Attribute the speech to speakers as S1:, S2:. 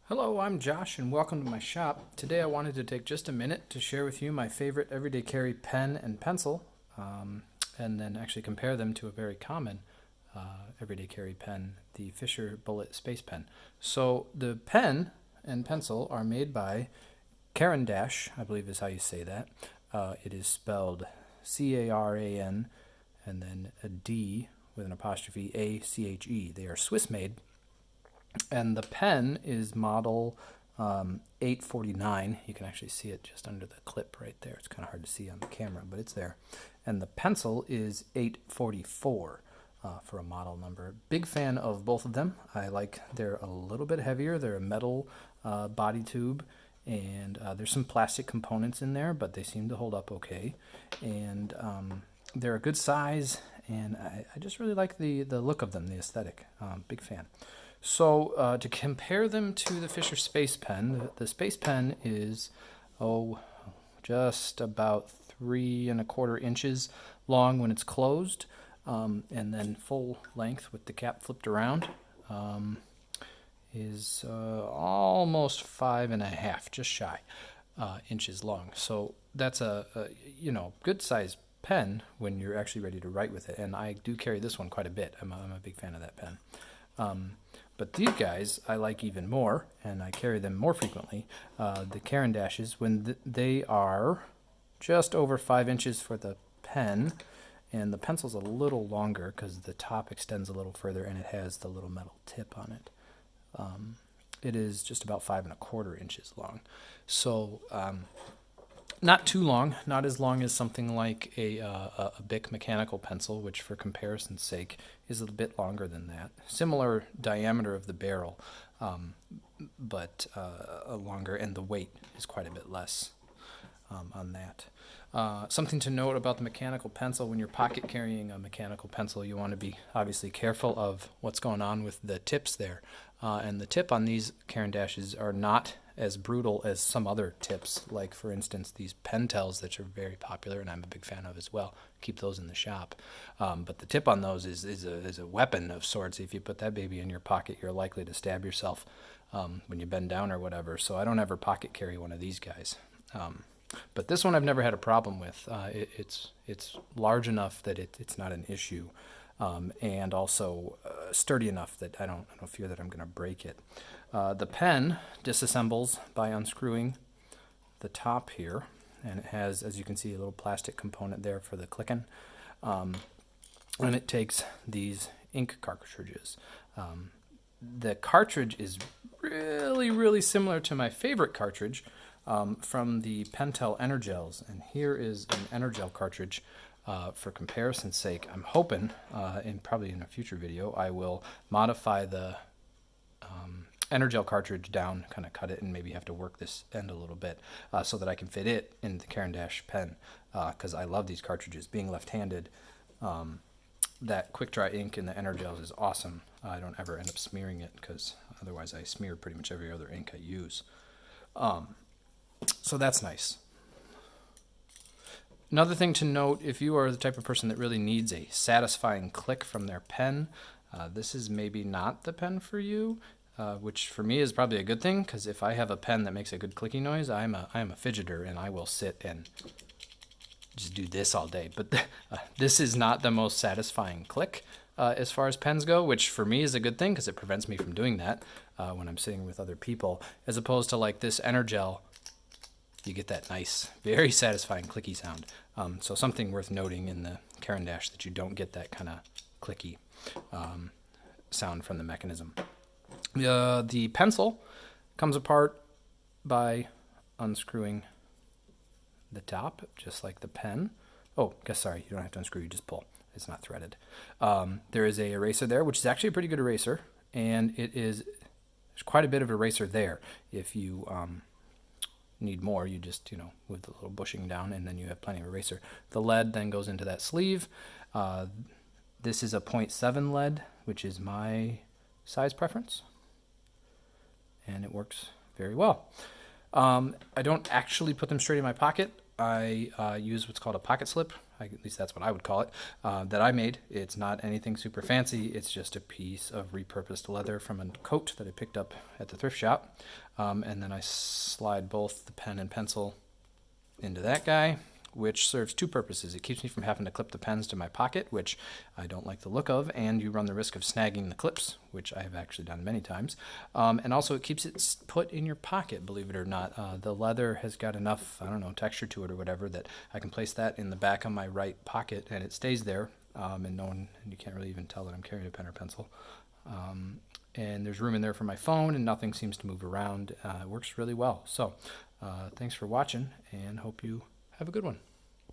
S1: Hello, I'm Josh and welcome to my shop. Today I wanted to take just a minute to share with you my favorite everyday carry pen and pencil, and then actually compare them to a very common everyday carry pen, the Fisher Bullet Space Pen. So the pen and pencil are made by Caran D'Ache, I believe is how you say that. It is spelled C-A-R-A-N and then a D with an apostrophe A-C-H-E. They are Swiss made. And the pen is model 849. You can actually see it just under the clip right there. It's kind of hard to see on the camera, but it's there. And the pencil is 844 for a model number. Big fan of both of them. They're a little bit heavier. They're a metal body tube, and there's some plastic components in there, but they seem to hold up okay. And they're a good size, and I just really like the look of them, the aesthetic. Big fan. So to compare them to the Fisher Space Pen, the Space Pen is just about 3¼ inches long when it's closed, and then full length with the cap flipped around is almost 5½, just shy inches long. So that's a good size pen when you're actually ready to write with it, and I do carry this one quite a bit. I'm a big fan of that pen. But these guys I like even more, and I carry them more frequently. The Caran D'Aches, when they are just over 5 inches for the pen, and the pencil's a little longer because the top extends a little further, and it has the little metal tip on it. It is just about 5¼ inches long. So not too long, not as long as something like a Bic mechanical pencil, which for comparison's sake is a bit longer than that. Similar diameter of the barrel, but longer, and the weight is quite a bit less on that. Something to note about the mechanical pencil: when you're pocket carrying a mechanical pencil, you want to be obviously careful of what's going on with the tips there. And the tip on these Caran D'Aches are not as brutal as some other tips, like for instance these Pentels that are very popular and I'm a big fan of as well. Keep those in the shop. But the tip on those is a weapon of sorts. If you put that baby in your pocket, you're likely to stab yourself when you bend down or whatever. So I don't ever pocket carry one of these guys. But this one I've never had a problem with. It's large enough that it's not an issue, and also sturdy enough that I don't fear that I'm going to break it. The pen disassembles by unscrewing the top here, and it has, as you can see, a little plastic component there for the clicking. And it takes these ink cartridges. The cartridge is really, really similar to my favorite cartridge from the Pentel Energels, and here is an Energel cartridge. For comparison's sake, I'm hoping, probably in a future video, I will modify the Energel cartridge down, kind of cut it, and maybe have to work this end a little bit so that I can fit it in the Caran D'Ache pen, because I love these cartridges. Being left-handed, that quick dry ink in the Energels is awesome. I don't ever end up smearing it, because otherwise I smear pretty much every other ink I use. So that's nice. Another thing to note, if you are the type of person that really needs a satisfying click from their pen, this is maybe not the pen for you, which for me is probably a good thing, because if I have a pen that makes a good clicking noise, I am a fidgeter, and I will sit and just do this all day. But this is not the most satisfying click as far as pens go, which for me is a good thing, because it prevents me from doing that when I'm sitting with other people, as opposed to like this Energel. You get that nice, very satisfying clicky sound. So something worth noting in the Caran D'Ache, that you don't get that kind of clicky sound from the mechanism. The pencil comes apart by unscrewing the top, just like the pen. Sorry, you don't have to unscrew, you just pull. It's not threaded. There is a eraser there, which is actually a pretty good eraser, and there's quite a bit of eraser there. If you need more, you just move the little bushing down, and then you have plenty of eraser. The lead then goes into that sleeve. This is a 0.7 lead, which is my size preference, and it works very well. I don't actually put them straight in my pocket. I use what's called a pocket slip. At least that's what I would call it, that I made. It's not anything super fancy. It's just a piece of repurposed leather from a coat that I picked up at the thrift shop. And then I slide both the pen and pencil into that guy, which serves two purposes. It keeps me from having to clip the pens to my pocket, which I don't like the look of, and you run the risk of snagging the clips, which I have actually done many times. And also it keeps it put in your pocket, believe it or not. The leather has got enough, I don't know, texture to it or whatever, that I can place that in the back of my right pocket and it stays there, and you can't really even tell that I'm carrying a pen or pencil. And there's room in there for my phone, and nothing seems to move around. It works really well. So thanks for watching, and hope you have a good one.